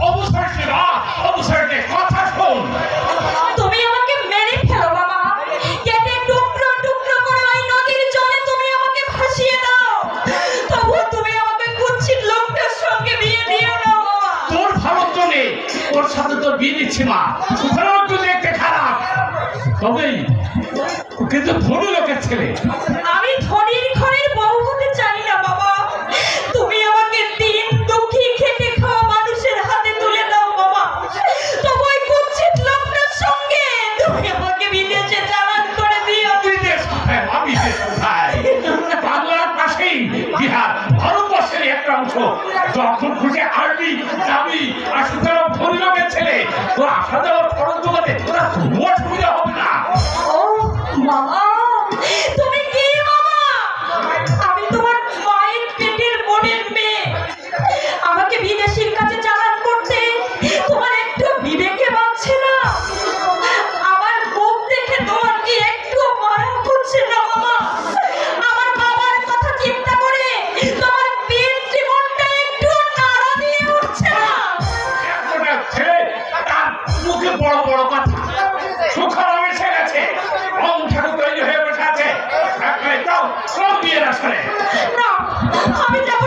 অবসরকে না, অবসরকে কথা শোন। তুমি আমাকে মেরে ফেলো বাবা, কেটে টুকরো টুকরো করে ওই নদীর জলে তুমি আমাকে ভাসিয়ে দাও, তবু তুমি আমাকে কুৎসিত লোকটার সঙ্গে বিয়ে দিও না বাবা। তোর ভালোর জন্য ওর সাথে তোর বিয়ে দিচ্ছি মা। সুতরাং একটু দেখতে খারাপ, তবেই ও কিন্তু ধনী লোকের ছেলে। আমি ধনীর ঘরের বউ হতে চাই না বাবা, তুমি আমাকে দিন দুঃখী খেটে খাওয়া মানুষের হাতে তুলে দাও বাবা, তবু ওই কুৎসিত লোকটার সঙ্গে তুমি আমাকে বিদেশে চালান করে দিও। বিদেশ কোথায় মা, বিদেশ কোথায়? বাংলার পাশেই বিহার, ভারতবর্ষের একটা অংশ। যখন খুশি আসবি যাবি, আর সুতরাং ধনী লোকের ছেলে তোর আসা যাওয়ার খরচ জোগাতে তোরা কোনো অসুবিধা হবে না। ও বাবা, তুমি কি বাবা? আমি তোমার মায়ের পেটের বোনের মেয়ে, আমাকে বিদেশির কাছে চালান করতে তোমার একটু বিবেকে বাঁচছে না? আমার মুখ দেখে তোমার কি একটু মায়া করছে না বাবা? আমার বাবার কথা চিন্তা করে তোমার পেট জীবনটা একটু নাড়া দিয়ে উঠছে না? একটা ছেলে তার মুখে বড় বড় কথা, সুখর এসে গেছে, রং ঠাকুর তৈরি হয়ে বসে আছে। যাও সব বিয়ের আসলে না, আমি যাব